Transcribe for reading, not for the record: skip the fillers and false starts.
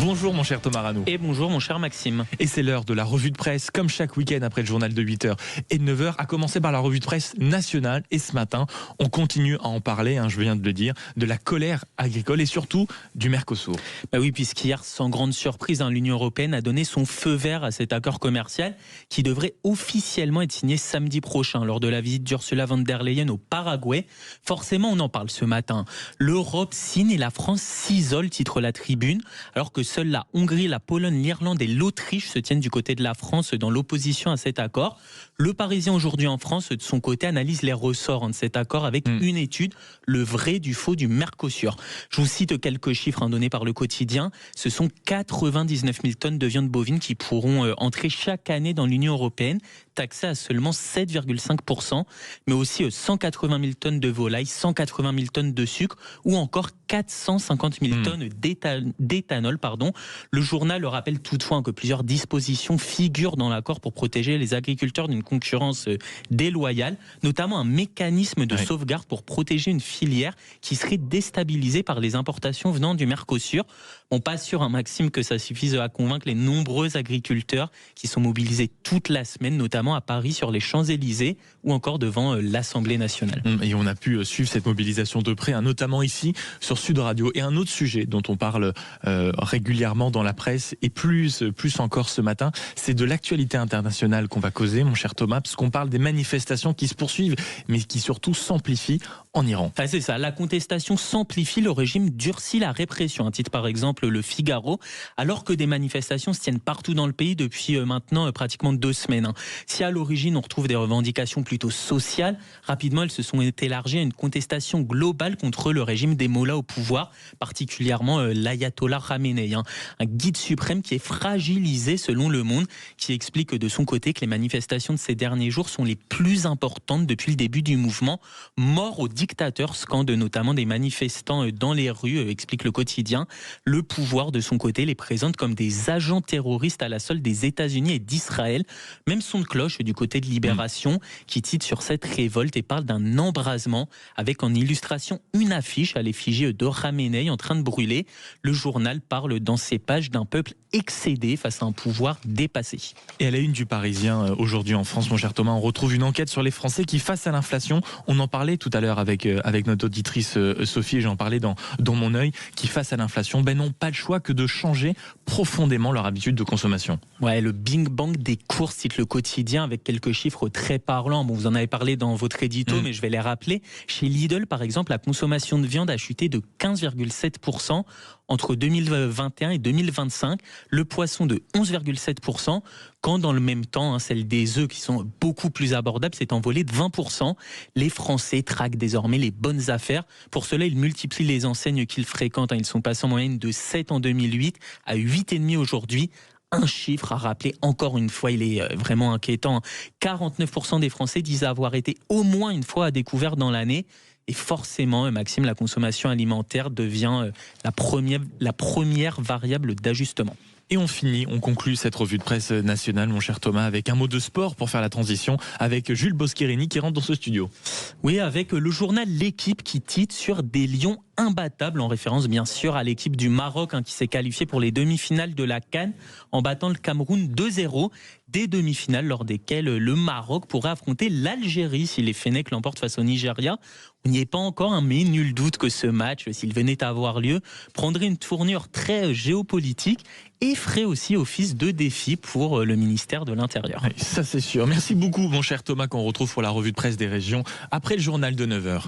Bonjour mon cher Thomas Rano. Et bonjour mon cher Maxime. Et c'est l'heure de la revue de presse, comme chaque week-end après le journal de 8h et de 9h, à commencer par la revue de presse nationale. Et ce matin, on continue à en parler, je viens de le dire, de la colère agricole et surtout du Mercosur. Bah oui, puisqu'hier, sans grande surprise, l'Union européenne a donné son feu vert à cet accord commercial qui devrait officiellement être signé samedi prochain lors de la visite d'Ursula von der Leyen au Paraguay. Forcément, on en parle ce matin. L'Europe signe et la France s'isole, titre la Tribune, alors que seuls la Hongrie, la Pologne, l'Irlande et l'Autriche se tiennent du côté de la France dans l'opposition à cet accord. Le Parisien aujourd'hui en France, de son côté, analyse les ressorts de cet accord avec une étude, le vrai du faux du Mercosur. Je vous cite quelques chiffres donnés par le quotidien. Ce sont 99 000 tonnes de viande bovine qui pourront entrer chaque année dans l'Union européenne, taxées à seulement 7,5%, mais aussi 180 000 tonnes de volaille, 180 000 tonnes de sucre ou encore 450 000 tonnes d'éthanol. Le journal rappelle toutefois que plusieurs dispositions figurent dans l'accord pour protéger les agriculteurs d'une concurrence déloyale, notamment un mécanisme de sauvegarde pour protéger une filière qui serait déstabilisée par les importations venant du Mercosur. Bon, pas sûr, Maxime, que ça suffise à convaincre les nombreux agriculteurs qui sont mobilisés toute la semaine, notamment à Paris sur les Champs-Élysées ou encore devant l'Assemblée nationale. Et on a pu suivre cette mobilisation de près, notamment ici sur Sud Radio. Et un autre sujet dont on parle régulièrement dans la presse et plus encore ce matin, c'est de l'actualité internationale qu'on va causer, mon cher Thomas, parce qu'on parle des manifestations qui se poursuivent, mais qui surtout s'amplifient en Iran. Ah, c'est ça, la contestation s'amplifie, le régime durcit la répression. Un titre par exemple Le Figaro, alors que des manifestations se tiennent partout dans le pays depuis maintenant pratiquement 2 semaines. Si à l'origine on retrouve des revendications plutôt sociales, rapidement elles se sont élargies à une contestation globale contre le régime des mollahs au pouvoir, particulièrement l'ayatollah Khamenei. Un guide suprême qui est fragilisé selon Le Monde, qui explique de son côté que les manifestations de ces derniers jours sont les plus importantes depuis le début du mouvement. Mort au dictateur, scandent notamment des manifestants dans les rues, explique le quotidien. Le pouvoir de son côté les présente comme des agents terroristes à la solde des États-Unis et d'Israël. Même son de cloche du côté de Libération qui titre sur cette révolte et parle d'un embrasement avec en illustration une affiche à l'effigie de Khamenei en train de brûler. Le journal parle dans ses pages d'un peuple excédé face à un pouvoir dépassé. Et à la une du Parisien aujourd'hui en France, mon cher Thomas, on retrouve une enquête sur les Français qui, face à l'inflation, on en parlait tout à l'heure avec notre auditrice Sophie, et j'en parlais dans mon œil, qui face à l'inflation, n'ont pas le choix que de changer profondément leur habitude de consommation. Ouais, le Big Bang des courses, cite le quotidien avec quelques chiffres très parlants. Bon, vous en avez parlé dans votre édito, mais je vais les rappeler. Chez Lidl, par exemple, la consommation de viande a chuté de 15,7% entre 2021 et 2025, le poisson de 11,7%, quand dans le même temps, celle des œufs qui sont beaucoup plus abordables s'est envolée de 20%. Les Français traquent désormais les bonnes affaires. Pour cela, ils multiplient les enseignes qu'ils fréquentent. Ils sont passés en moyenne de 7 en 2008 à 8,5 aujourd'hui. Un chiffre à rappeler, encore une fois, il est vraiment inquiétant. 49% des Français disent avoir été au moins une fois à découvert dans l'année. Et forcément, Maxime, la consommation alimentaire devient la première variable d'ajustement. Et on conclut cette revue de presse nationale, mon cher Thomas, avec un mot de sport pour faire la transition, avec Jules Boscherini qui rentre dans ce studio. Oui, avec le journal L'Équipe qui titre sur des lions imbattables, en référence bien sûr à l'équipe du Maroc qui s'est qualifiée pour les demi-finales de la CAN en battant le Cameroun 2-0. Des demi-finales lors desquelles le Maroc pourrait affronter l'Algérie si les Fennecs l'emportent face au Nigeria. On n'y est pas encore, mais nul doute que ce match, s'il venait à avoir lieu, prendrait une tournure très géopolitique et ferait aussi office de défi pour le ministère de l'Intérieur. Ça c'est sûr. Merci beaucoup mon cher Thomas, qu'on retrouve pour la revue de presse des régions après le journal de 9h.